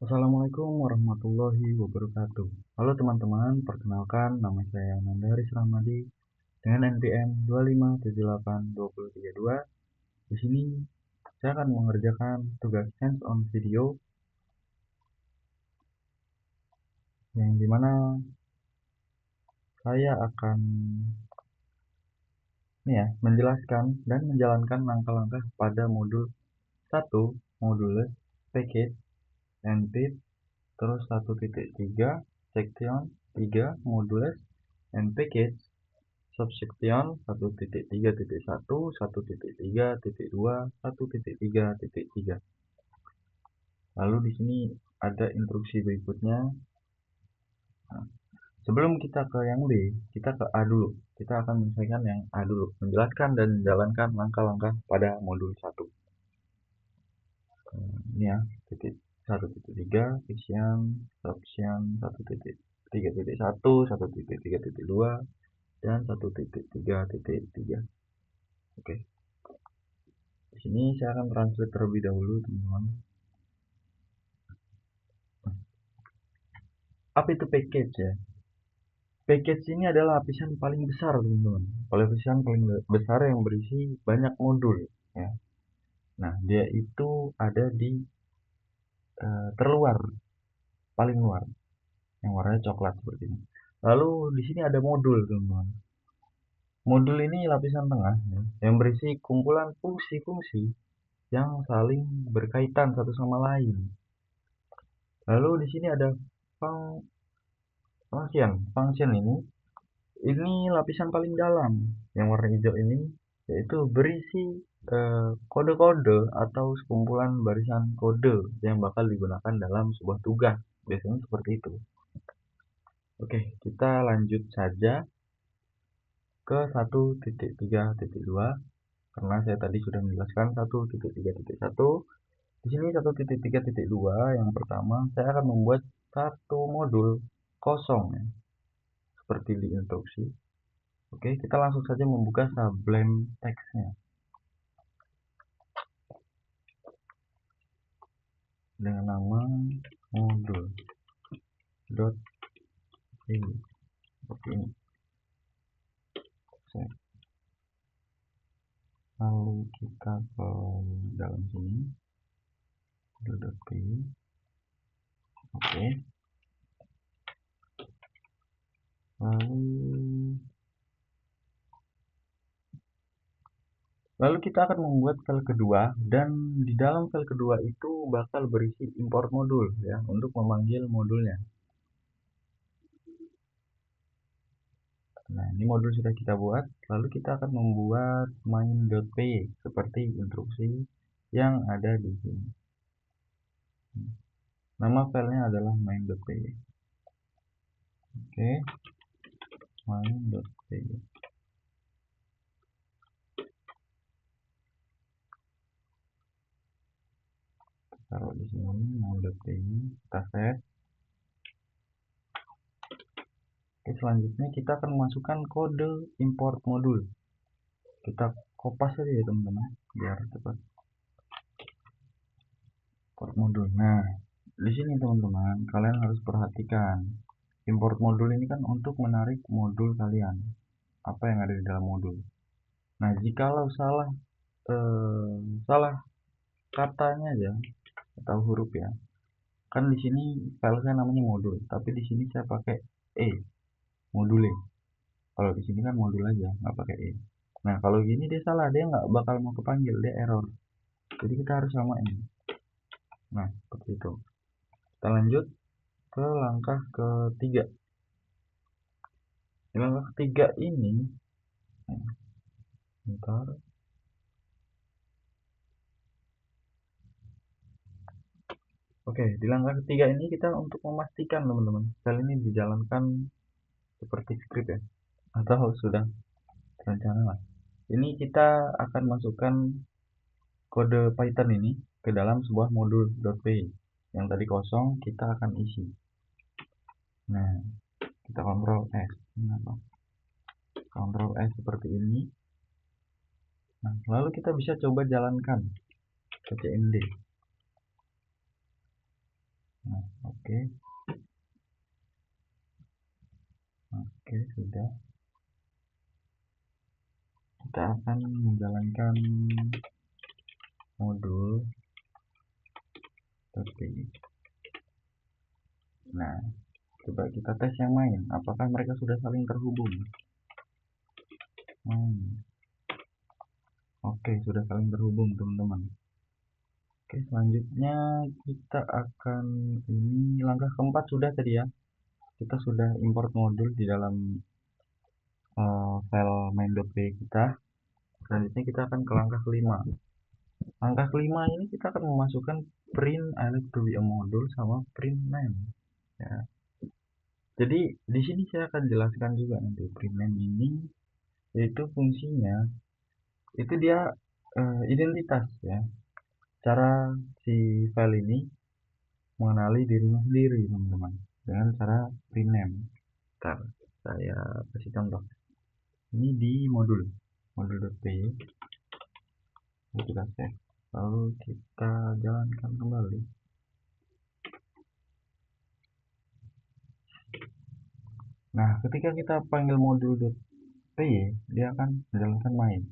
Assalamualaikum warahmatullahi wabarakatuh. Halo teman-teman, perkenalkan nama saya Nandaris Rahmadi dengan NPM 2578232. Di sini saya akan mengerjakan tugas hands-on video yang dimana saya akan menjelaskan dan menjalankan langkah-langkah pada modul 1, modulus, package, and tip, terus 1.3, section 3, modulus, and package, subsection 1.3.1, 1.3.2, 1.3.3. Lalu di sini ada instruksi berikutnya. Nah, sebelum kita ke yang B, kita ke A dulu. Kita akan menyelesaikan yang A dulu, menjelaskan dan menjalankan langkah-langkah pada modul 1. Ini ya, titik 1.3, section, subsection 1.3.1, 1.3.2, dan 1.3.3. Oke. Di sini saya akan translate terlebih dahulu, teman-teman. Apa itu package ya? Package ini adalah lapisan paling besar, teman-teman. Lapisan paling besar yang berisi banyak modul ya. Nah, dia itu ada di terluar, paling luar, yang warnanya coklat seperti ini. Lalu di sini ada modul, teman-teman. Modul ini lapisan tengah ya, yang berisi kumpulan fungsi-fungsi yang saling berkaitan satu sama lain. Lalu di sini ada function ini lapisan paling dalam yang warna hijau ini, yaitu berisi kode-kode atau sekumpulan barisan kode yang bakal digunakan dalam sebuah tugas. Biasanya seperti itu. Oke, kita lanjut saja ke 1.3.2 karena saya tadi sudah menjelaskan 1.3.1. Di sini 1.3.2 yang pertama saya akan membuat satu modul kosong ya, seperti di instruksi. Oke, kita langsung saja membuka Sublime Text-nya dengan nama modul dot ini seperti ini. Lalu kita ke dalam sini modul.py. Oke. Lalu kita akan membuat file kedua, dan di dalam file kedua itu bakal berisi import modul ya untuk memanggil modulnya. Nah, ini modul sudah kita buat. Lalu kita akan membuat main.py seperti instruksi yang ada di sini. Nama filenya adalah main.py. Oke, main.py. Taruh di sini main.py, kita save. Oke, selanjutnya kita akan memasukkan kode import modul. Kita kopas saja ya teman-teman biar cepat. Import modul. Nah, di sini teman-teman kalian harus perhatikan. Import modul ini kan untuk menarik modul kalian. Apa yang ada di dalam modul. Nah, jikalau salah katanya ya atau huruf ya. Kan di sini file saya namanya modul, tapi di sini saya pakai module. Kalau di sini kan modul aja, nggak pakai e. Nah, kalau gini dia salah, dia nggak bakal mau kepanggil, dia error. Jadi kita harus samain. Nah, seperti itu. Kita lanjut ke langkah ketiga. Di langkah ketiga ini, bentar. Oke, di langkah ketiga ini kita untuk memastikan teman-teman, file ini dijalankan seperti script ya, atau sudah terencana lah. Ini kita akan masukkan kode Python ini ke dalam sebuah modul.py. Yang tadi kosong kita akan isi. Nah, kita Ctrl S. Ctrl S seperti ini. Nah, lalu kita bisa coba jalankan ke CMD. Nah, oke. Oke, sudah. Kita akan menjalankan modul .py. Nah, coba kita tes yang main. Apakah mereka sudah saling terhubung? Oke, sudah saling terhubung, teman-teman. Oke, selanjutnya kita akan ini langkah keempat sudah tadi ya. Kita sudah import modul di dalam file main.py kita. Selanjutnya kita akan ke langkah kelima. Langkah kelima ini kita akan memasukkan print I like to be a module sama print name. Ya. Jadi di sini saya akan jelaskan juga nanti print name ini, yaitu fungsinya itu dia identitas ya. Cara si file ini mengenali dirinya sendiri, teman-teman, dengan cara print name. Bentar, saya kasih contoh. Ini di modul.py. Kita save, lalu kita jalankan kembali. Nah, ketika kita panggil modul.py, dia akan menjalankan main.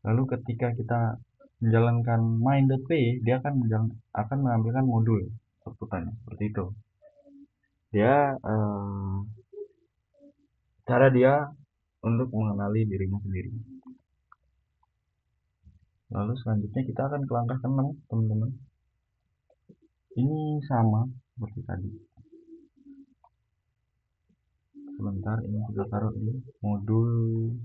Lalu ketika kita menjalankan main.py, dia akan mengambilkan modul outputannya seperti itu. Dia cara dia untuk mengenali dirinya sendiri. Lalu selanjutnya kita akan ke langkah ke-6, teman-teman. Ini sama seperti tadi. Sebentar, ini kita taruh di modul.py.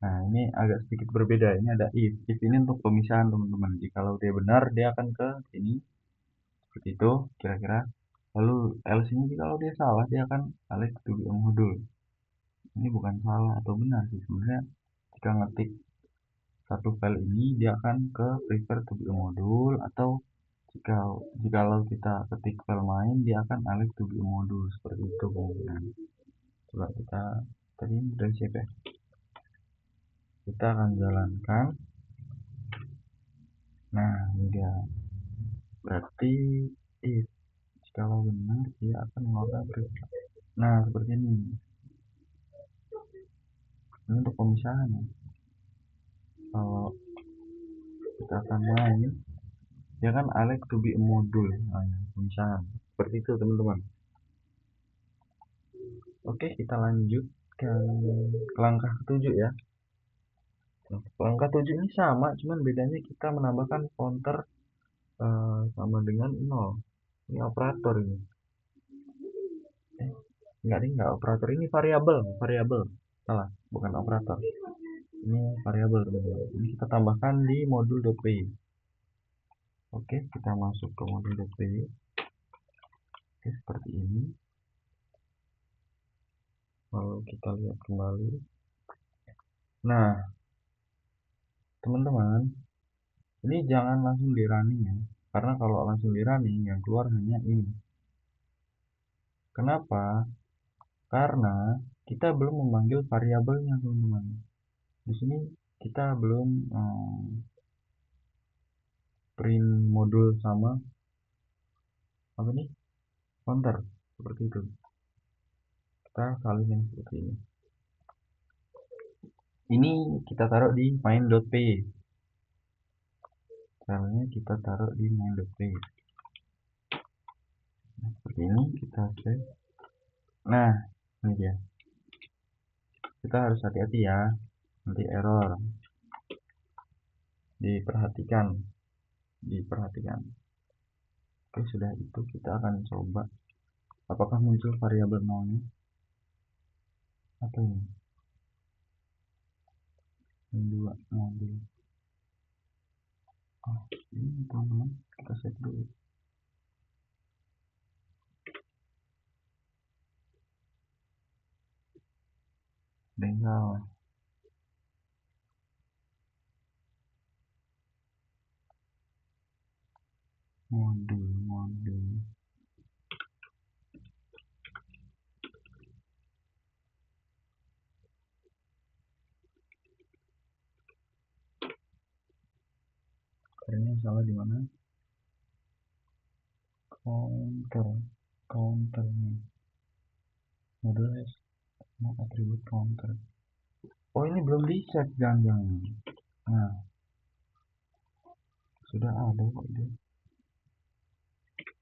Nah, ini agak sedikit berbeda. Ini ada if. If ini untuk pemisahan, teman-teman. Jikalau dia benar, dia akan ke sini. Seperti itu, kira-kira. Lalu else ini kalau dia salah, dia akan balik to be a module. Ini bukan salah atau benar sih. Sebenarnya jika ngetik satu file ini, dia akan ke prefer to be a module, atau jikalau kita ketik file main, dia akan balik to be a module. Seperti itu kemungkinan. Coba kita tadi udah siap ya. Kita akan jalankan. Nah, ini dia. Berarti if kalau benar dia akan mengeluarkan prefer. Nah, seperti ini. Ini untuk pemisahan ya. Kalau kita akan main, dia kan I like to be a module. Nah, pemisahan. Seperti itu, teman-teman. Oke, kita lanjut ke langkah ke-7 ya. Langkah 7 ini sama, cuman bedanya kita menambahkan counter sama dengan 0. Ini operator ini. Enggak operator, ini variabel. Salah, bukan operator. Ini variabel, teman-teman. Ini kita tambahkan di modul.py. Oke, kita masuk ke modul.py. Oke, seperti ini. Lalu kita lihat kembali. Nah, teman-teman, ini jangan langsung di running ya, karena kalau langsung di running yang keluar hanya ini. Kenapa? Karena kita belum memanggil variabelnya, teman-teman. Di sini kita belum print modul sama apa nih, counter seperti itu. Kita salin seperti ini. Ini kita taruh di main.py. Caranya kita taruh di main.py. Nah, seperti ini kita save. Nah, ini dia. Kita harus hati-hati ya, nanti error. Diperhatikan. Oke, sudah itu kita akan coba apakah muncul variabel nolnya. Apa ini? Ini 2 modul. Oh, ini teman-teman, kita save dulu. Salah. Modul. Karena salah di mana? Counter nih. Modul has no atribut counter. Oh, ini belum di set jangan-jangan. Nah, sudah ada kok dia.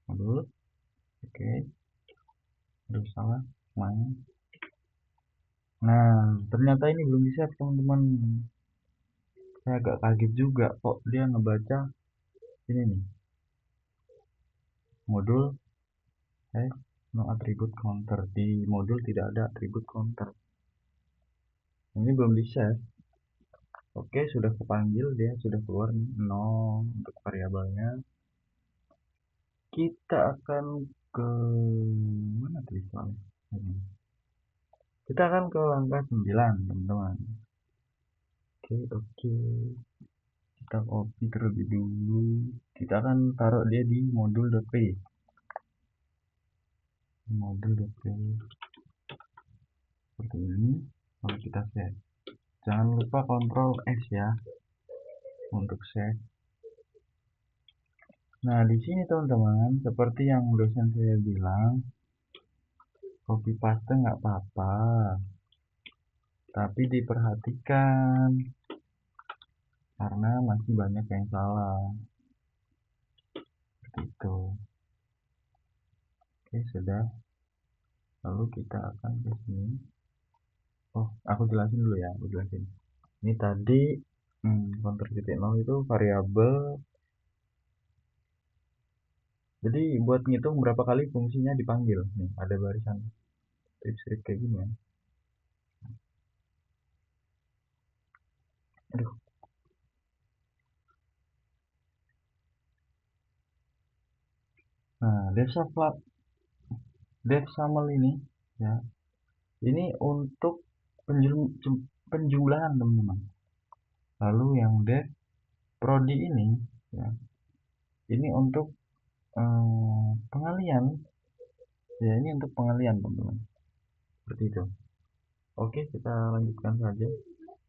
Modul. Oke. Aduh, salah. Main. Nah, ternyata ini belum di set, teman-teman. Saya agak kaget juga kok dia ngebaca ini nih. Modul no atribut counter. Di modul tidak ada atribut counter. Ini belum di set. Oke, sudah kepanggil, dia sudah keluar nih 0 untuk variabelnya. Kita akan ke mana tuh soalnya? Kita akan ke langkah 9, teman-teman. Oke. Kita copy terlebih dulu. Kita akan taruh dia di modul.p. Modul.p seperti ini. Lalu kita save. Jangan lupa Ctrl S ya untuk save. Nah, di sini teman-teman, seperti yang dosen saya bilang, copy paste nggak apa-apa, tapi diperhatikan karena masih banyak yang salah. Seperti itu. Oke, sudah. Lalu kita akan ke sini. Oh, aku jelasin dulu ya, aku jelasin. Ini tadi counter titik 0 itu variabel. Jadi buat ngitung berapa kali fungsinya dipanggil. Nih, ada barisan strip kayak gini ya. Aduh. Nah, DevSaml ini ya. Ini untuk penjumlahan, teman-teman. Lalu yang devprodi ini ya. Ini untuk pengalian. Ya, ini untuk pengalian, teman-teman. Seperti itu. Oke, kita lanjutkan saja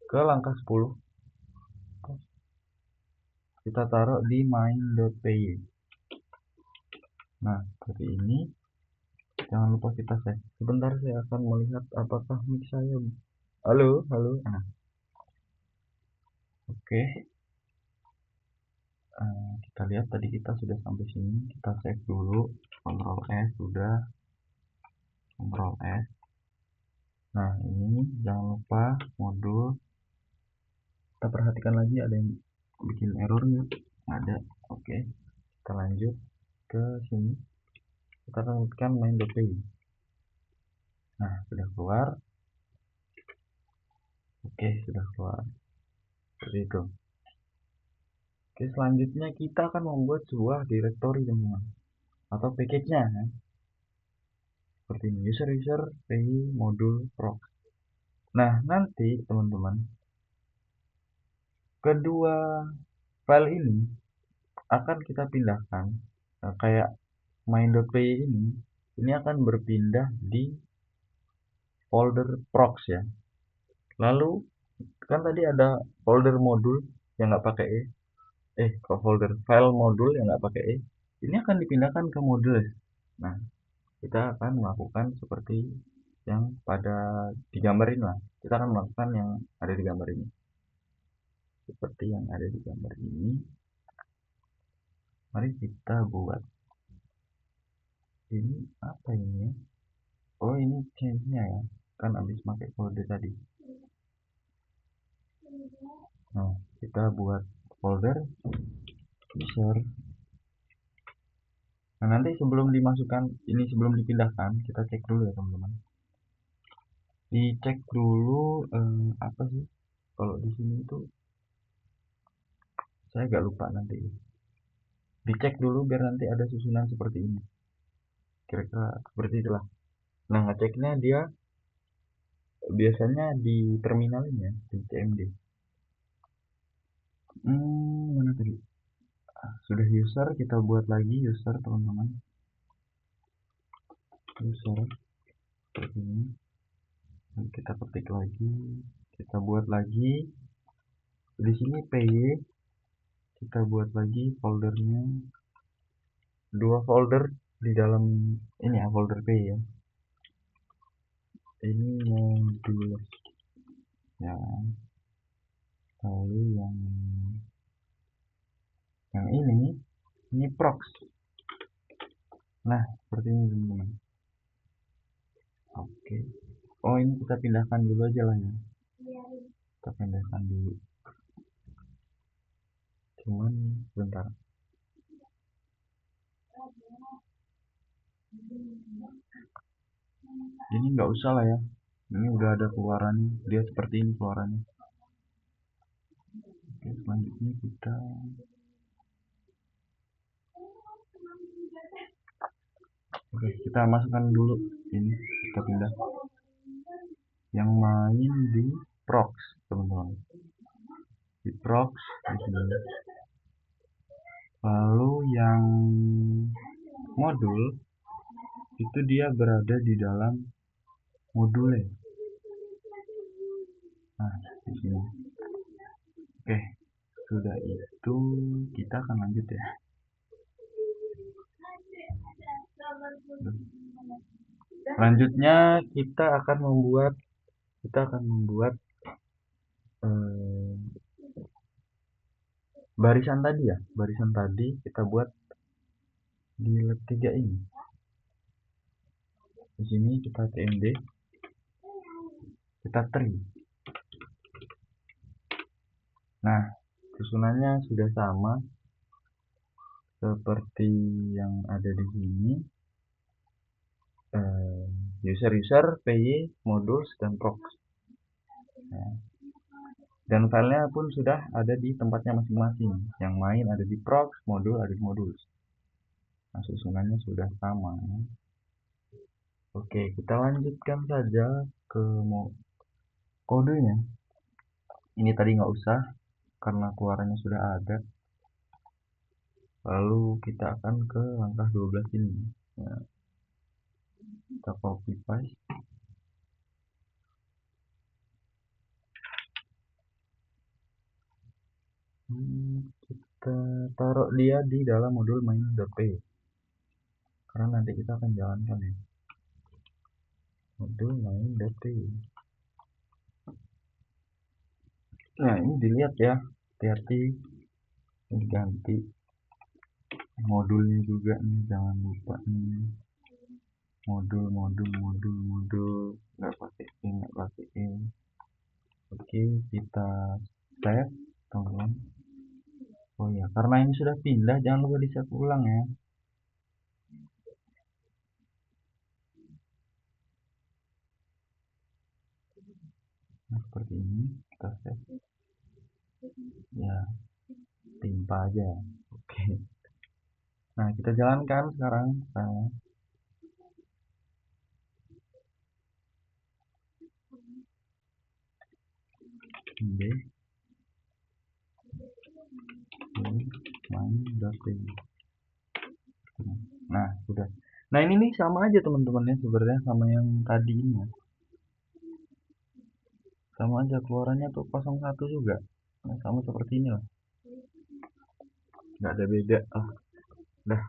ke langkah 10. Kita taruh di main.py. Nah, seperti ini. Jangan lupa kita save. Sebentar, saya akan melihat apakah mic saya. Halo. Nah, oke. Kita lihat tadi kita sudah sampai sini. Kita save dulu. Ctrl S sudah. Ctrl S. Nah, ini jangan lupa modul. Kita perhatikan lagi ada yang bikin error nggak? Ada. Oke. Kita lanjut ke sini. Kita akan ketikkan main.py. Nah, sudah keluar. Oke, sudah keluar. Seperti itu. Oke, selanjutnya kita akan membuat sebuah directory, teman-teman, atau package-nya ya. Seperti ini, user py modul proc. Nah, nanti teman-teman, kedua file ini akan kita pindahkan. Nah, kayak main.py ini akan berpindah di folder procs ya. Lalu kan tadi ada folder modul yang nggak pakai ke folder file modul yang nggak pakai ini akan dipindahkan ke modul. Nah, kita akan melakukan seperti yang pada digambar ini lah. Kita akan melakukan yang ada di gambar ini. Seperti yang ada di gambar ini. Mari kita buat. Ini apa ini ya? Oh, ini change-nya ya. Kan habis pakai kode tadi. Nah, kita buat folder user. Nah, nanti sebelum dimasukkan, ini sebelum dipindahkan, kita cek dulu ya, teman-teman. Dicek dulu apa sih? Kalau di sini itu saya agak lupa nanti. Dicek dulu biar nanti ada susunan seperti ini. Kira-kira seperti itulah. Nah, ngeceknya dia biasanya di terminal ini ya, di CMD. Mana tadi? Sudah user, kita buat lagi user, teman-teman. User seperti ini. Dan kita ketik lagi, kita buat lagi. Di sini py kita buat lagi foldernya, 2 folder di dalam ini ya, folder P ya. Ini modul ya, lalu yang ini prox. Nah, seperti ini teman-teman. Oke. Oh, ini kita pindahkan dulu aja lah ya. Kita pindahkan dulu. Cuman sebentar. Ini nggak usah lah ya. Ini udah ada keluarannya. Dia seperti ini keluarannya. Oke, selanjutnya kita masukkan dulu ini, kita pindah yang main di prox teman-teman, di prox di sini. Lalu yang modul itu dia berada di dalam modulnya. Nah, di sini. Oke, sudah itu kita akan lanjut ya. Selanjutnya kita akan membuat eh, barisan tadi ya. Barisan tadi kita buat di lab 3 ini. Di sini kita tmd, kita tree. Nah, susunannya sudah sama seperti yang ada di sini. User, PY, modules, dan prox. Nah, dan filenya pun sudah ada di tempatnya masing-masing. Yang main ada di prox, modul ada di modules. Nah, susunannya sudah sama. Oke, kita lanjutkan saja ke kodenya. Ini tadi nggak usah karena keluarannya sudah ada. Lalu kita akan ke langkah 12 ini. Nah, kita copy paste. Kita taruh dia di dalam modul main.p karena nanti kita akan jalankan ya, modul main.p. Nah, ini dilihat ya, hati-hati ini ganti modulnya juga nih, jangan lupa nih, modul nggak pakai ini. Oke, kita save teman-teman. Oh ya, karena ini sudah pindah, jangan lupa di save ulang ya. Nah, seperti ini kita save ya, timpa aja. Oke, nah kita jalankan sekarang. Nah, sudah. Nah, ini nih sama aja teman-teman ya, sebenarnya sama yang tadi ini ya. Sama aja keluarannya tuh 01 juga. Nah, sama seperti ini lah. Nggak ada beda. Udah.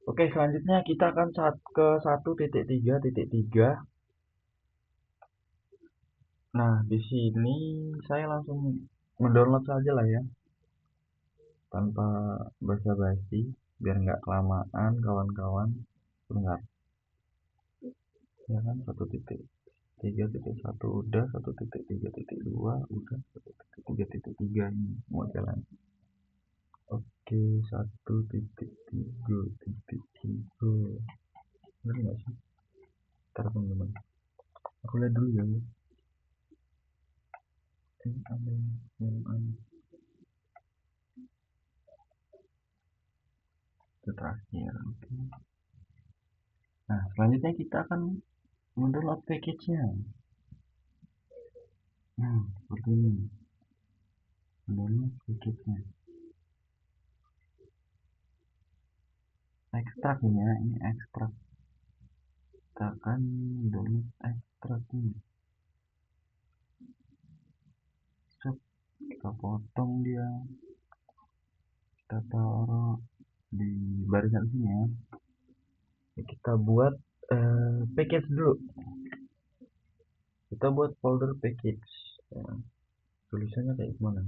Oke, selanjutnya kita akan ke 1.3.3. Nah, di sini saya langsung mendownload saja lah ya, tanpa basa-basi, biar nggak kelamaan kawan-kawan. Bentar. Ya kan, 1.3.1 udah, 1.3.2 udah, 1.3.3 ini mau jalan. Oke, 1.3.3. Bener nggak sih? Ntar teman-teman, aku lihat dulu ya. Itu terakhir. Oke. Nah, selanjutnya kita akan mendownload package-nya. Nah, seperti ini. Mendownload package-nya. Ekstrak ini ya, ini ekstrak. Kita akan download ekstraknya. Kita potong dia. kita taruh di barisan sini ya. Kita buat package dulu. Kita buat folder package ya. Tulisannya kayak gimana?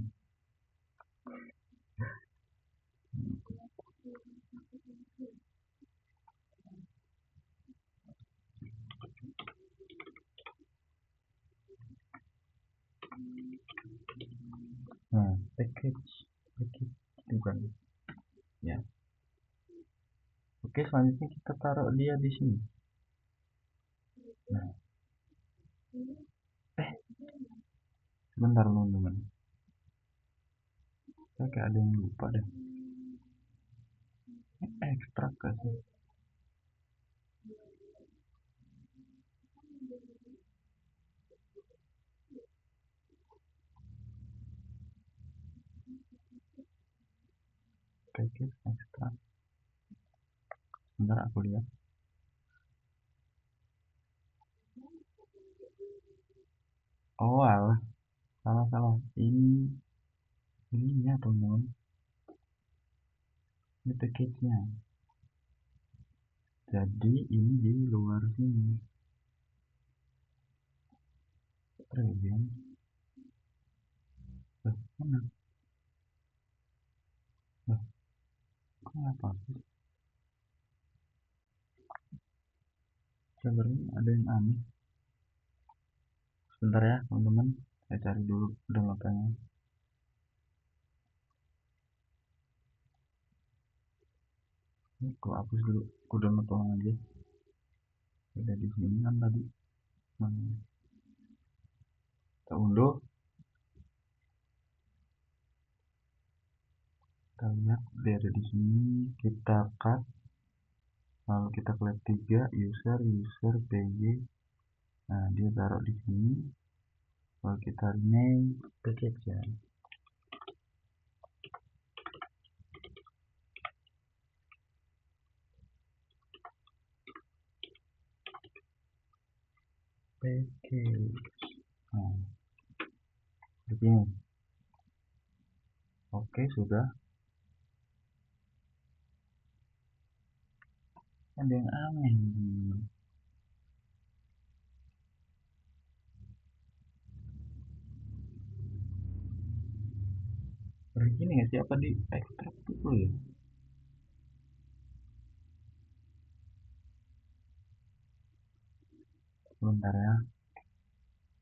Nah, package bukan ya. Oke, selanjutnya kita taruh dia di sini. Nah, sebentar teman-teman, saya kayak ada yang lupa deh. Ekstrak kasih package ekstrak. Sebentar aku lihat. Oh alah, salah. Ini ya teman-teman. Ini package-nya. Jadi ini di luar sini. Region. Mana? Loh, kok nggak bagus? Sebenarnya ada yang aneh. Sebentar ya teman-teman, saya cari dulu downloadannya. Ini aku hapus dulu, aku download ulang aja. Ada di sini kan tadi. Kita unduh, kita lihat dia ada di sini. Kita cut, lalu kita klik 3 user py. Nah, dia taruh di sini. Lalu kita rename package ya. Package. Nah, begini. Oke, sudah. Ada yang aneh nih. Begini nggak sih, apa di ekstrak dulu ya? Sebentar ya,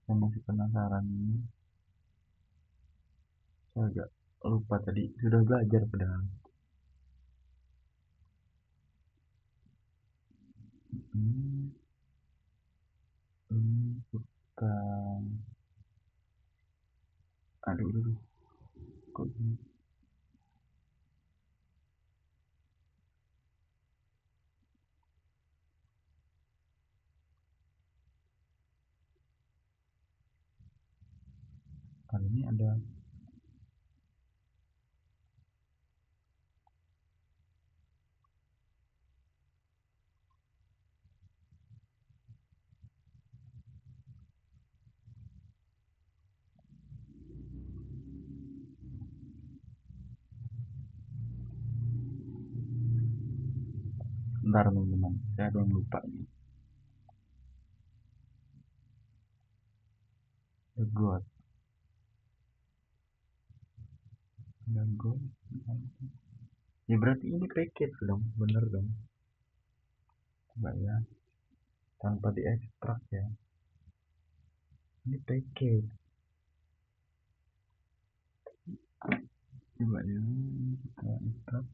saya masih penasaran ini. Saya agak lupa tadi, sudah belajar padahal. Hmm, ini bukan. Aduh, kok ini? Kali ini ada. Bentar teman-teman, saya ada yang lupa nih. The God. Ya berarti ini package dong, bener dong. Coba ya, tanpa diekstrak ya. Ini package. Coba ya, kita ekstrak.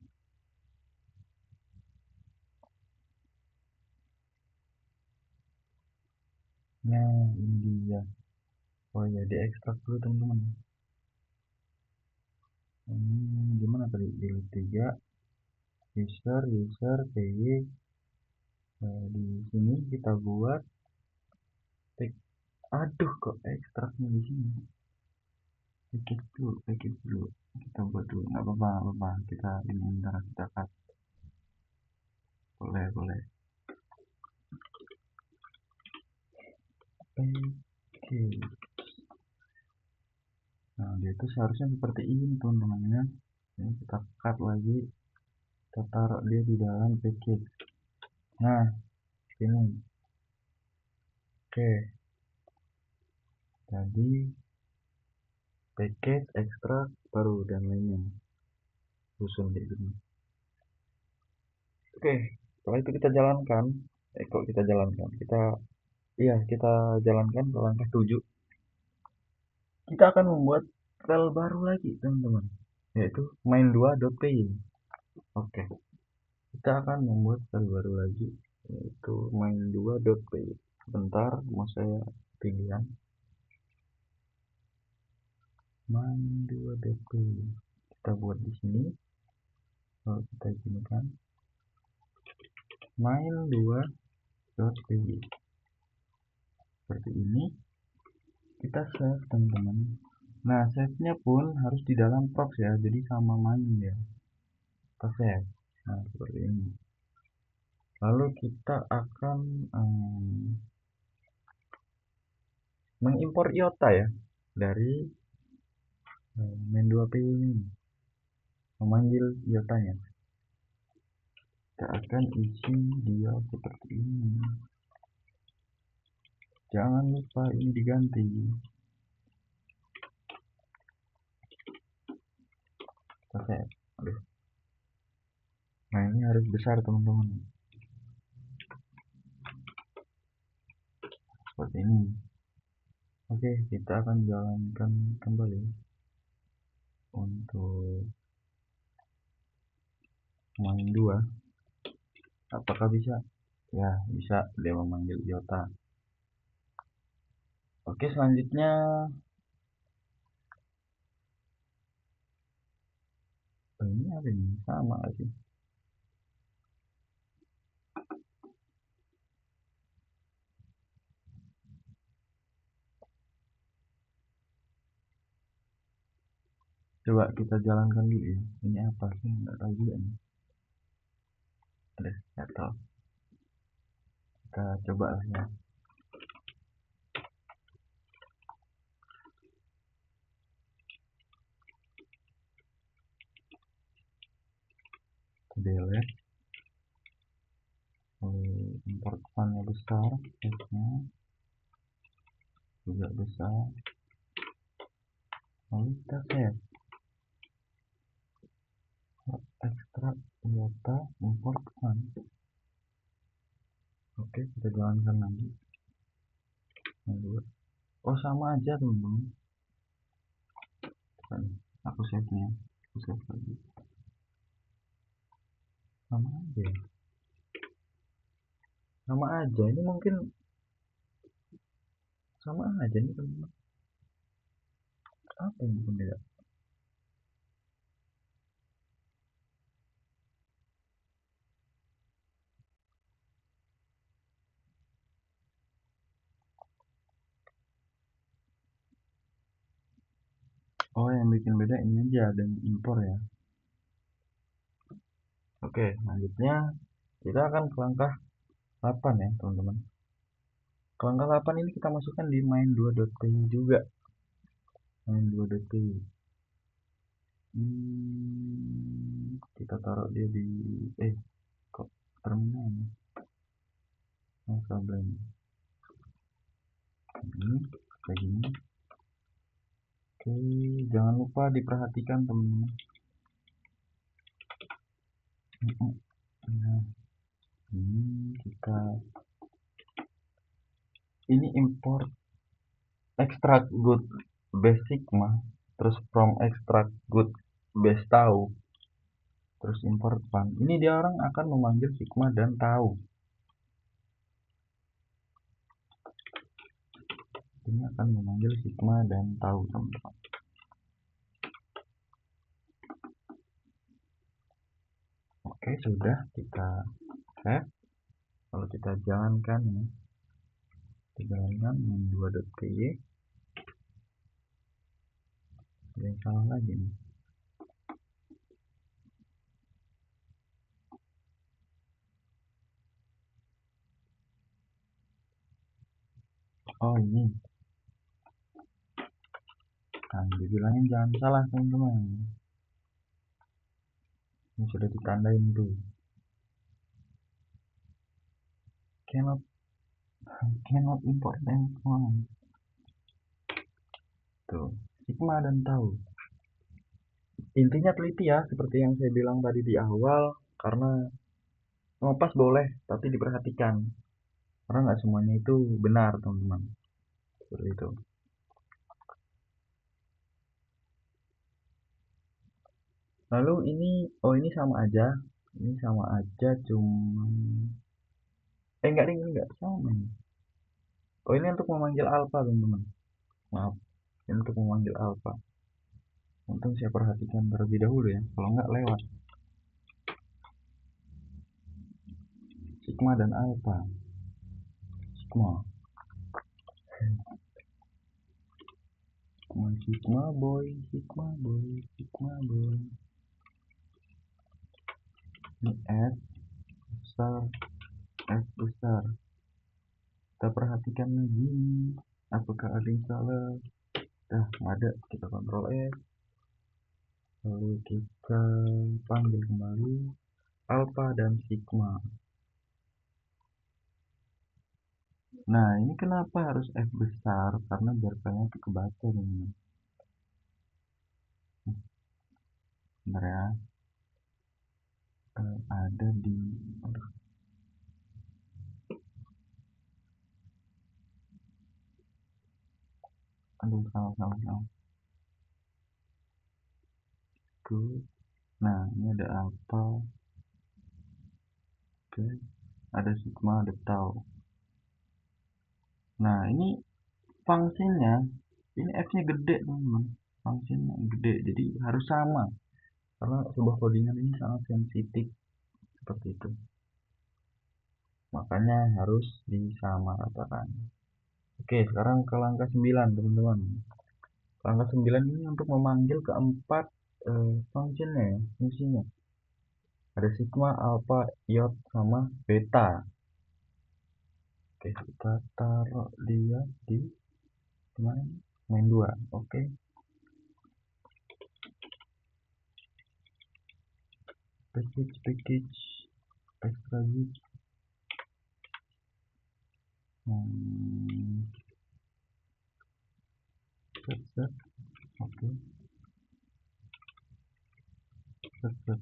Nah, ini dia. Oh ya, diekstrak dulu teman-teman. Gimana tadi? Di 3 user py. Nah, di sini kita buat aduh, kok ekstraknya di sini. Package dulu. Kita buat dulu, nggak apa-apa. Kita ini antara kita cut. Boleh. Package. Nah, dia itu seharusnya seperti ini teman-teman ya. kita cut lagi, kita taruh dia di dalam package. Nah, ini. Oke, jadi package, ekstrak, baru dan lainnya susun di sini. Oke, setelah itu kita jalankan. Kok kita jalankan? Kita jalankan ke langkah 7. Kita akan membuat file baru lagi, teman-teman, yaitu main2.py. Oke, kita akan membuat file baru lagi, yaitu main2.py. Bentar, mau saya pilihan main2.py. Kita buat di sini. Lalu kita izinkan main2.py. Seperti ini. Kita save, teman-teman. Nah, save-nya pun harus di dalam prox ya, jadi sama main ya. Kita save. Nah, seperti ini. Lalu kita akan mengimpor IOTA ya dari main2py ini, memanggil IOTA-nya. Kita akan isi dia seperti ini. Jangan lupa ini diganti. Kita save. Aduh. Nah, ini harus besar, teman-teman. Seperti ini. Oke, kita akan jalankan kembali untuk main 2. Apakah bisa? Ya, bisa. Dia memanggil IOTA. Oke, selanjutnya ini apa ini? Sama sih. Coba kita jalankan dulu ya. Ini apa sih? Nggak tahu juga nih. Nggak tahu. Kita coba lah ya. Delete. Import file-nya besar, teksnya juga besar. Lalu kita save. Ekstrak IOTA import file. Oke, kita jalankan lagi. Oh, sama aja, teman-teman. Aku save-nya. Aku save lagi. Sama aja. Sama aja. Ini mungkin sama aja nih, teman-teman. Apa yang beda? Oh, yang bikin beda ini aja dan impor ya. Oke, selanjutnya kita akan ke langkah 8 ya, teman-teman. Ke langkah 8 ini kita masukkan di main2.py juga. Main2.py. Kita taruh dia di kok terminal ya? Problem. Ini kayak gini. Oke, jangan lupa diperhatikan, teman-teman. Nah, ini import extract good basic mah, terus from extract good base tahu, terus import fun. Ini dia orang akan memanggil sigma dan tahu. Ini akan memanggil sigma dan tahu, teman-teman. Oke, sudah kita save. Kalau kita jalankan ya, kita jalankan main2.py. Ada yang salah lagi nih. Oh, ini kan dibilangin jangan salah, teman-teman. Ini sudah ditandain tuh. Cannot cannot import anyone. Tuh, sigma dan tau. Intinya teliti ya, seperti yang saya bilang tadi di awal, karena ngopas boleh, tapi diperhatikan. Karena nggak semuanya itu benar, teman-teman. Seperti itu. Lalu ini sama aja. Ini sama aja, cuma enggak ding, enggak sama ini. Oh, ini untuk memanggil alpha, teman-teman. Maaf, ini untuk memanggil alpha. Untung saya perhatikan terlebih dahulu ya, kalau nggak lewat. Sigma dan alpha. Sigma. Sigma boy, Sigma boy, Sigma boy. Ini S besar, S besar. Kita perhatikan lagi, apakah ada yang salah. Nah, ada, kita kontrol S. Lalu kita panggil kembali alpha dan sigma. Nah, ini kenapa harus F besar? Karena biar kalian itu kebaca nih. Bentar ya. Ada di aduh, salah. Good. Nah, ini ada alpha. Oke. Ada sigma, ada tau. Nah, ini fungsinya, ini F-nya gede, teman-teman. Fungsinya gede, jadi harus sama. Karena sebuah codingan ini sangat sensitif seperti itu. Makanya harus disamaratakan. Oke, sekarang ke langkah 9, teman-teman. Langkah 9 ini untuk memanggil keempat fungsinya ya, fungsinya. Ada sigma, alpha, iot, sama beta. Oke, kita taruh dia di mana? Main 2. Oke. Package extra zip. Set. Oke. Set.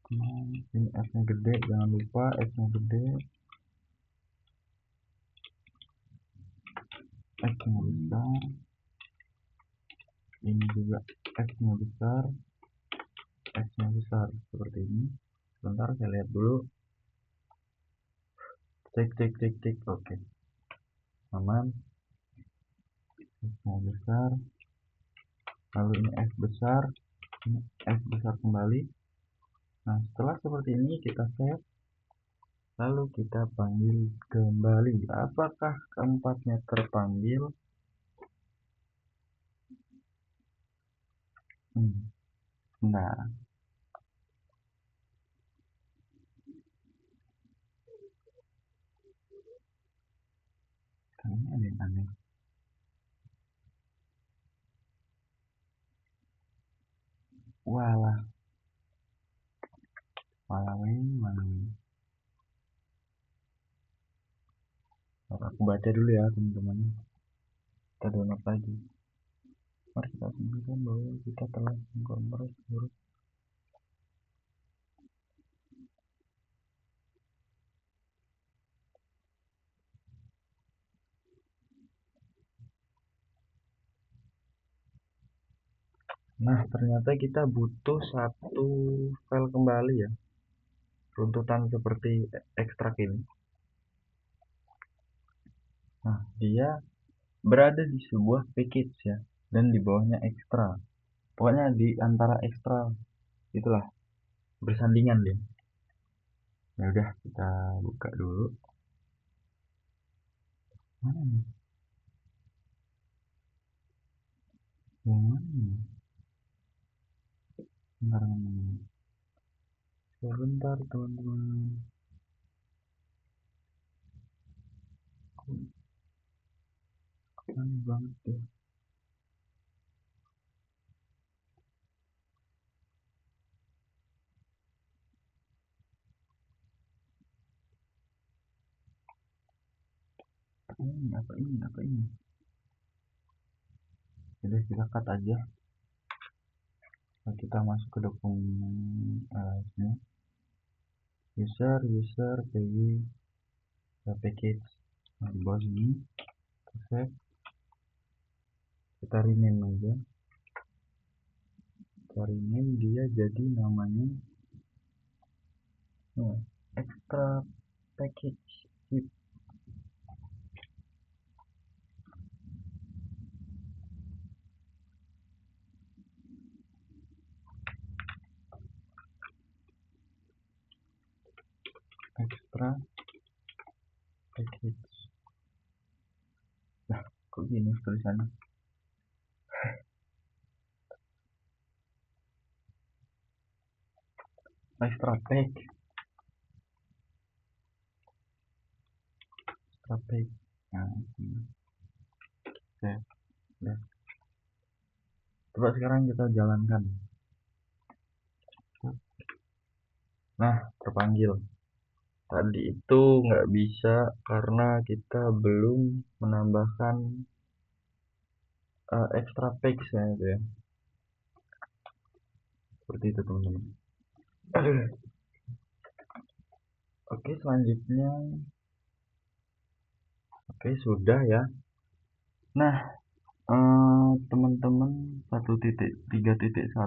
Ini F nya gede, jangan lupa F nya gede, F nya besar, ini juga F nya besar, F nya besar, seperti ini. Sebentar saya lihat dulu. Cek. Oke, aman. F nya besar, lalu ini F besar, ini F besar kembali. Nah, setelah seperti ini kita save, lalu kita panggil kembali. Apakah keempatnya terpanggil? Nah, ini ada yang aneh. Walah. Malawi. Aku baca dulu ya, teman-teman. Kita download lagi. Mari kita simpulkan bahwa kita telah mengkonvert huruf. Nah, ternyata kita butuh satu file kembali ya. Runtutan seperti ekstrak ini. Nah, dia berada di sebuah package ya. Dan di bawahnya ekstra. Pokoknya di antara ekstra itulah bersandingan dia. Ya udah, kita buka dulu. Mana nih? Yang mana nih? Sebentar teman-teman. Aneh banget ya. apa ini. Jadi kita cut aja. Nah, kita masuk ke dokumen sini. user package. Nah, di bawah sini save, kita rename aja. Kita rename dia jadi namanya extra package zip. Extra package. Nah, kok gini tulisannya? Extra pack. Extra pack. Nah, ini. Oke, udah. Coba sekarang kita jalankan. Nah, terpanggil. Tadi itu nggak bisa karena kita belum menambahkan extra page ya, itu ya. Seperti itu teman-teman. Oke, selanjutnya. Oke, sudah ya. Nah, teman-teman 1.3.1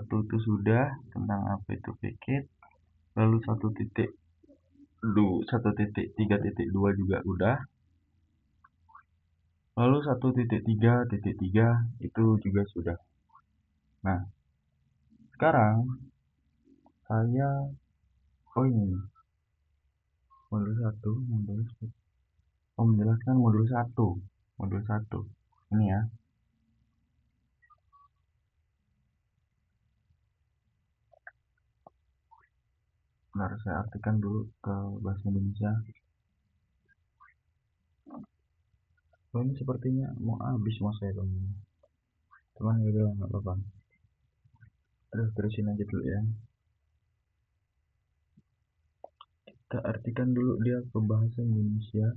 itu sudah tentang apa itu packet. Lalu 1.3.2 juga udah. Lalu 1.3.3 itu juga sudah. Nah, sekarang saya ini modul 1, menjelaskan modul 1 ini ya. Bentar, saya artikan dulu ke bahasa Indonesia. Oh, ini sepertinya mau habis mas saya teman. Cuman ya udah nggak apa-apa. Aduh, terusin aja dulu ya. Kita artikan dulu dia ke bahasa Indonesia.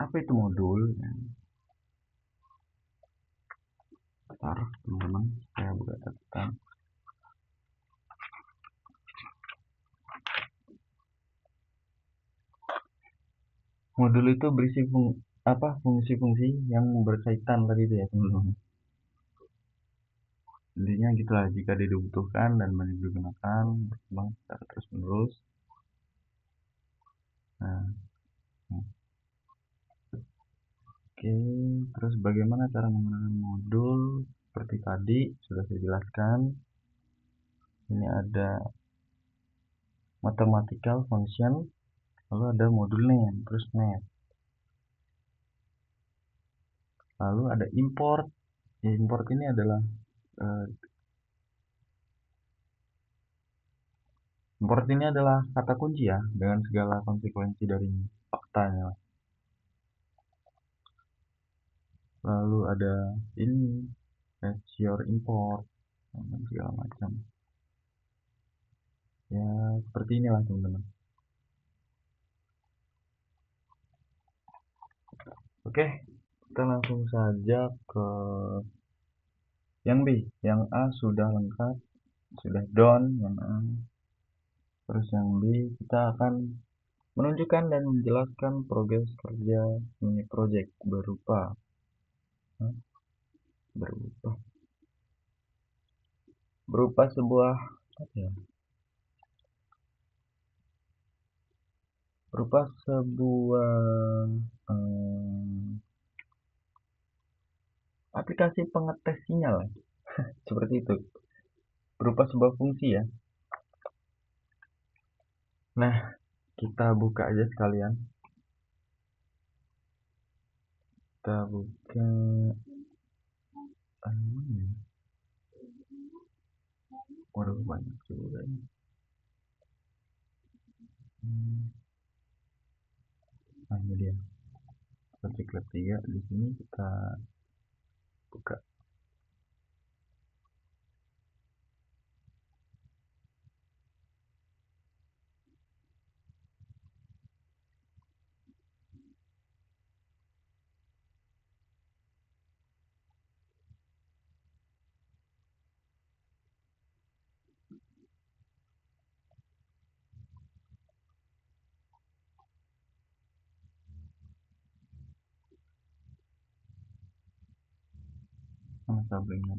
Apa itu modul? Bentar, teman-teman, saya buka catatan. Modul itu berisi fungsi-fungsi yang berkaitan tadi itu ya teman-teman. Intinya gitulah, jika dibutuhkan dan banyak digunakan, berkembang secara terus menerus. Nah, oke, terus bagaimana cara menggunakan modul? Seperti tadi sudah saya jelaskan. Ini ada mathematical function, lalu ada modul name, terus net. Lalu ada import. Import ini adalah kata kunci ya, dengan segala konsekuensi dari faktanya. Lalu ada ini your import dan segala macam. Ya, seperti inilah teman-teman. Oke, kita langsung saja ke yang B. Yang A sudah lengkap, sudah done yang A. Terus yang B kita akan menunjukkan dan menjelaskan progres kerja mini project berupa sebuah aplikasi pengetes sinyal seperti itu, berupa sebuah fungsi ya. Nah, kita buka aja sekalian. Kita buka waduh, banyak juga ini. Nah, ini dia. Kita cek lab 3 di sini, kita buka. Mana sablingnya?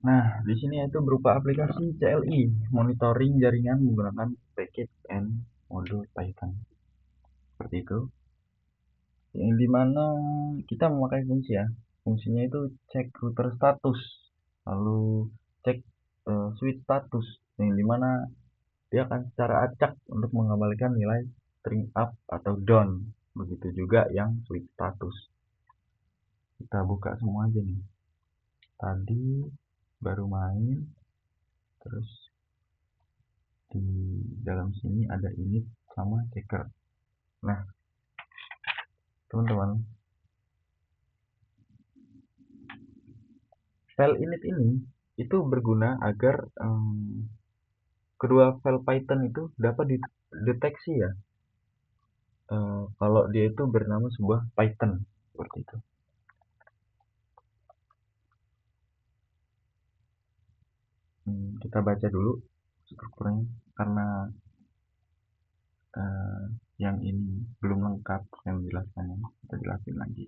Nah, di sini itu berupa aplikasi CLI, monitoring jaringan menggunakan package and modul Python. Seperti itu. Yang dimana kita memakai fungsi ya. Fungsinya itu cek router status, lalu cek switch status, yang dimana dia akan secara acak untuk mengembalikan nilai string up atau down. Begitu juga yang switch status. Kita buka semua aja nih. Tadi baru main, terus di dalam sini ada init sama checker. Nah, teman-teman, file init ini itu berguna agar kedua file Python itu dapat dideteksi ya, kalau dia itu bernama sebuah Python seperti itu. Kita baca dulu strukturnya karena yang ini belum lengkap yang menjelaskannya. Kita jelasin lagi.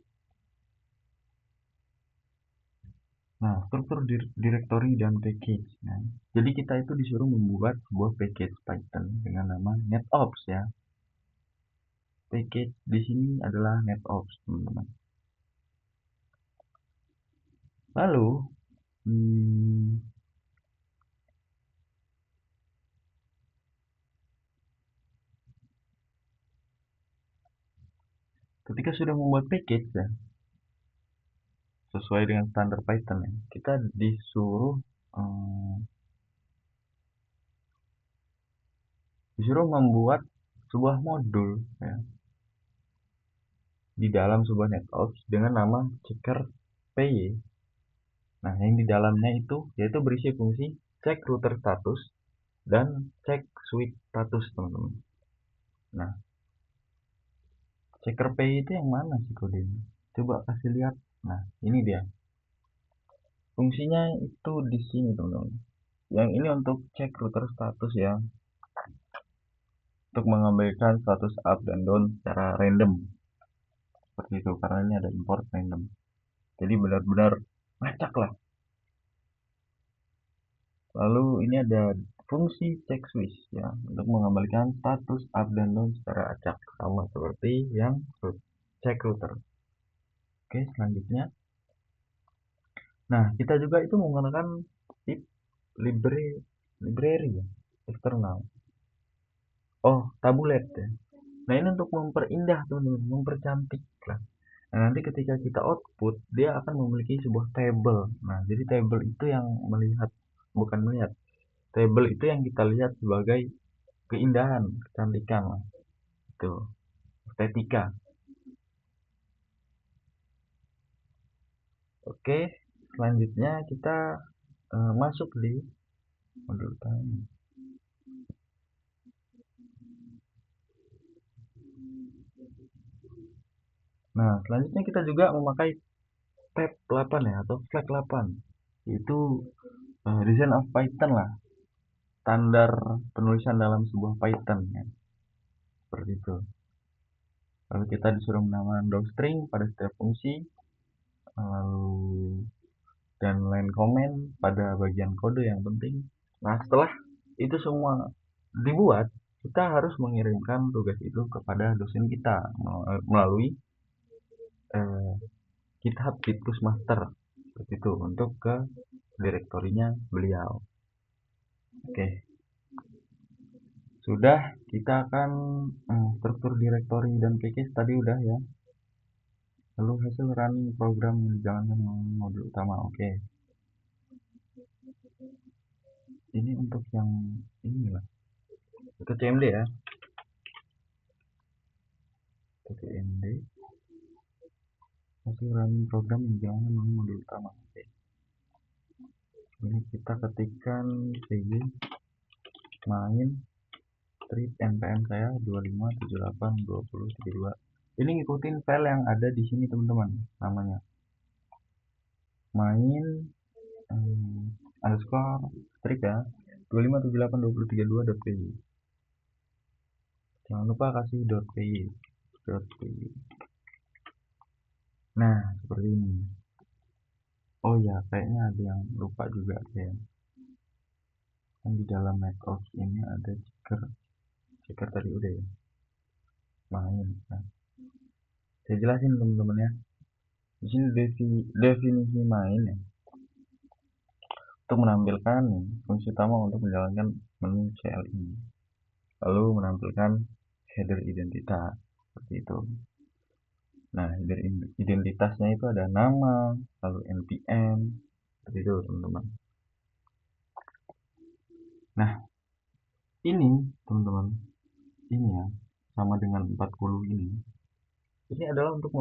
Nah, struktur directory dan package. Nah, jadi kita itu disuruh membuat sebuah package Python dengan nama NetOps ya. Package di sini adalah NetOps, teman-teman. Lalu, ketika sudah membuat package ya, sesuai dengan standar Python ya, kita disuruh membuat sebuah modul ya, di dalam sebuah NetOps dengan nama checker py. Nah, yang di dalamnya itu yaitu berisi fungsi cek router status dan cek switch status, teman-teman. Nah, checker py itu yang mana sih kodenya? Coba kasih lihat. Nah, ini dia. Fungsinya itu di sini, teman-teman. Yang ini untuk cek router status ya, untuk mengembalikan status up dan down secara random. Seperti itu, karena ini ada import random. Jadi benar-benar ngacak lah. Lalu ini ada fungsi check switch ya, untuk mengembalikan status up dan down secara acak, sama seperti yang check router. Oke, selanjutnya. Nah, kita juga itu menggunakan tip library ya, eksternal. Oh, tabulet ya. Nah, ini untuk memperindah, teman-teman, mempercantik lah. Nah, nanti ketika kita output, dia akan memiliki sebuah table. Nah, jadi table itu yang bukan melihat. Table itu yang kita lihat sebagai keindahan, kecantikan lah. Itu, estetika. Oke, selanjutnya kita masuk di modul utama. Nah, selanjutnya kita juga memakai tab 8 ya, atau flag 8. Itu design of Python lah. Standar penulisan dalam sebuah Python ya. Seperti itu. Lalu kita disuruh menambahkan docstring pada setiap fungsi, lalu dan line comment pada bagian kode yang penting. Nah, setelah itu semua dibuat, kita harus mengirimkan tugas itu kepada dosen kita melalui GitHub Gitkus Master seperti itu, untuk ke direktorinya beliau. Oke, sudah. Kita akan struktur directory dan package tadi udah ya. Lalu hasil run program yang dijalankan modul utama. Oke, ini untuk yang ini lah, itu CMD ya, itu CMD hasil run program yang dijalankan modul utama. Oke, ini kita ketikkan cg main strip npm saya 25782032. Ini ngikutin file yang ada di sini, teman-teman. Namanya main underscore strip ya, 25782032.py. Jangan lupa kasih .py. Nah, seperti ini. Oh ya, kayaknya ada yang lupa juga saya. Kan di dalam Makeoff ini ada checker tadi udah ya, main. Nah, saya jelasin teman-teman ya. Di sini definisi main ya, untuk menampilkan fungsi utama untuk menjalankan menu CLI, lalu menampilkan header identitas seperti itu. Nah, header identitasnya itu ada nama, lalu npm, seperti itu teman-teman. Nah, ini teman-teman, ini ya, sama dengan 40 ini adalah untuk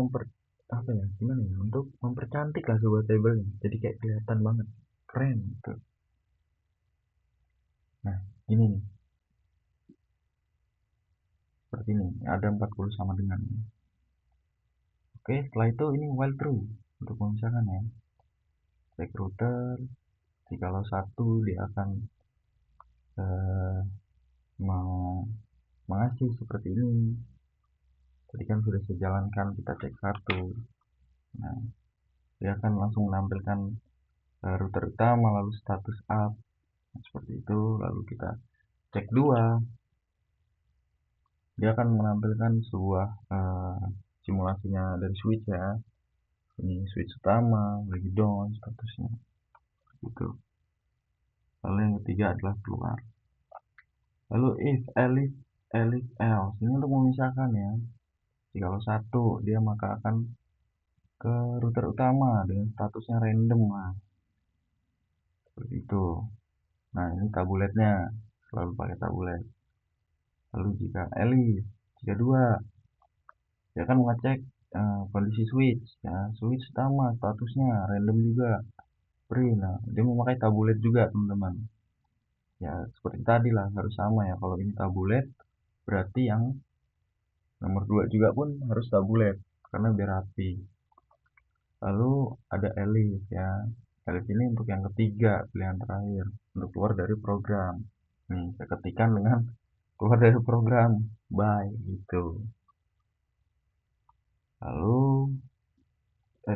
apa ya, gimana ya, untuk mempercantik lah sebuah table, jadi kayak kelihatan banget keren gitu. Nah, ini nih, seperti ini ada 40 sama dengan. Oke, setelah itu ini while true untuk memisahkan ya. Check router, jikalau satu dia akan eh, mengasih seperti ini. Tadi kan sudah saya jalankan, kita cek satu. Nah, dia akan langsung menampilkan router utama, lalu status up. Nah, seperti itu. Lalu kita cek dua, dia akan menampilkan sebuah simulasinya dari switch ya. Ini switch utama, lagi down statusnya. Gitu. Lalu yang ketiga adalah keluar. Lalu if, else, ini untuk memisahkan ya. Jikalau satu, dia maka akan ke router utama dengan statusnya random. Nah, seperti itu. Nah, ini tabuletnya, selalu pakai tabulet. Lalu jika dua, dia akan mengecek kondisi switch ya, switch utama statusnya random juga free. Nah, dia memakai tabulet juga teman-teman ya, seperti tadi lah, harus sama ya. Kalau ini tabulet berarti yang nomor 2 juga pun harus tabulet karena biar rapi. Lalu ada Elif ya. Elif ini untuk yang ketiga, pilihan terakhir untuk keluar dari program. Nih, saya ketikkan dengan keluar dari program. Bye gitu. Lalu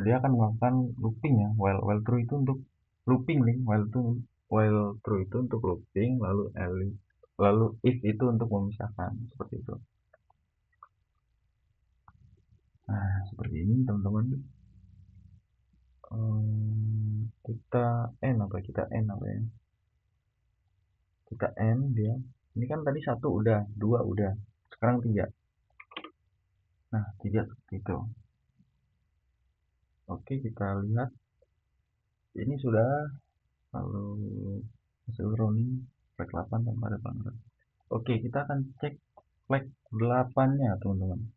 dia akan melakukan looping ya. While true itu untuk looping nih. While true itu untuk looping, lalu Elif, lalu if itu untuk memisahkan seperti itu. Nah, seperti ini teman-teman. Kita N apa ya, kita N dia ini kan tadi satu udah, dua udah, sekarang tiga. Nah, tiga seperti itu. Oke, kita lihat ini sudah. Lalu hasil rounding flag 8 tanpa ada pelanggaran. Oke, kita akan cek flag 8 nya teman-teman.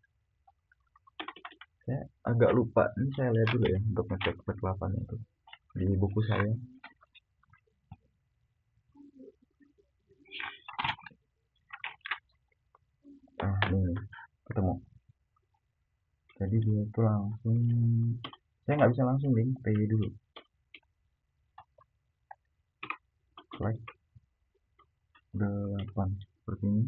Saya agak lupa, ini saya lihat dulu ya untuk ngecek flag 8 itu di buku saya. Nah, ini ketemu. Jadi dia itu langsung, saya nggak bisa langsung link PY dulu. Flag 8 seperti ini.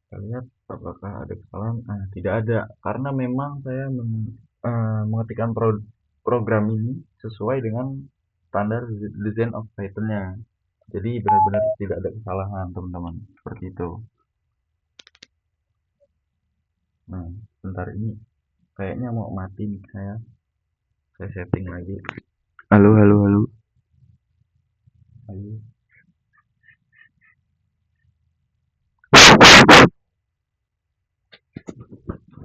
Kita lihat apakah ada kesalahan. Nah, tidak ada karena memang saya mengetikkan program ini sesuai dengan standar design of Python-nya. Jadi benar-benar tidak ada kesalahan teman-teman, seperti itu. Nah, sebentar ini kayaknya mau mati nih saya setting lagi. Halo, halo, halo. Ayo.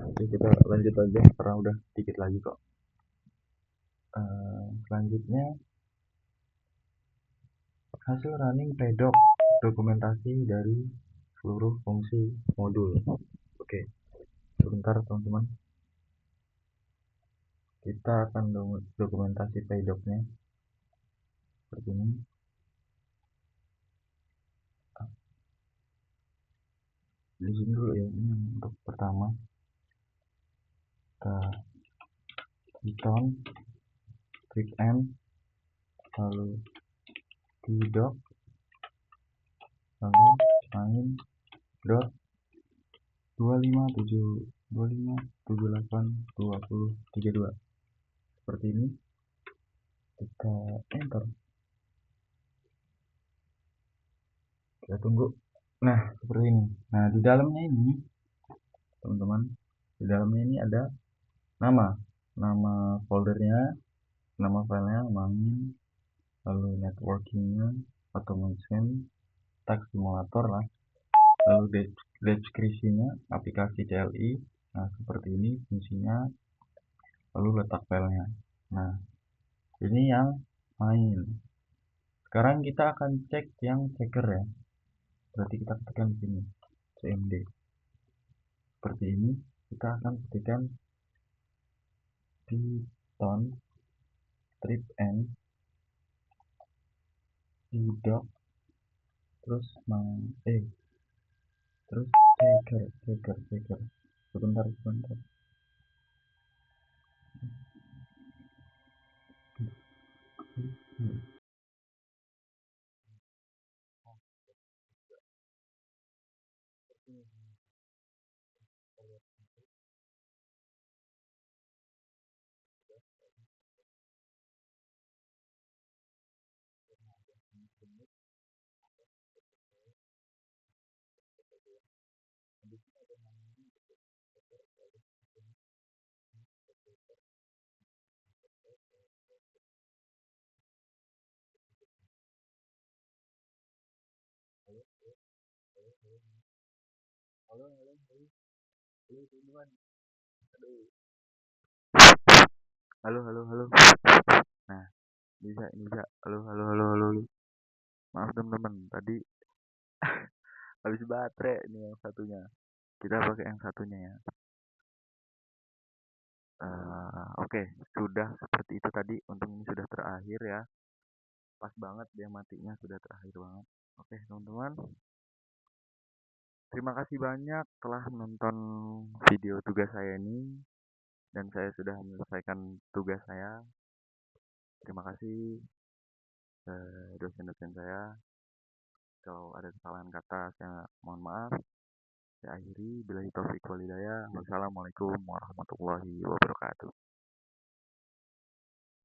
Oke, kita lanjut aja karena udah dikit lagi kok. Selanjutnya hasil running paydoc, dokumentasi dari seluruh fungsi modul. Oke, sebentar teman-teman, kita akan dokumentasi paydocnya seperti ini. Di sini dulu ya, ini untuk pertama kita Python script m, lalu paydoc, lalu main dot 25782032 seperti ini. Kita enter, kita tunggu. Nah, seperti ini. Nah, di dalamnya ini, teman-teman, di dalamnya ini ada nama, nama foldernya, nama filenya, main, lalu networkingnya, automation, tag simulator lah, lalu deskripsinya, aplikasi CLI. Nah, seperti ini fungsinya, lalu letak filenya. Nah, ini yang main. Sekarang kita akan cek yang checker ya. Berarti kita ketikkan di sini cmd. Seperti ini kita akan ketikkan python strip n doc terus terus checker. Sebentar. Halo. Nah, bisa. Halo. Maaf teman-teman, tadi habis baterai ini yang satunya. Kita pakai yang satunya ya. Oke, sudah seperti itu tadi. Untung ini sudah terakhir ya. Pas banget dia matinya, sudah terakhir banget. Oke, teman-teman. Terima kasih banyak telah menonton video tugas saya ini. Dan saya sudah menyelesaikan tugas saya. Terima kasih dosen-dosen saya. Kalau ada kesalahan kata, saya mohon maaf. Saya akhiri. Billahi taufiq walhidayah. Wassalamualaikum warahmatullahi wabarakatuh.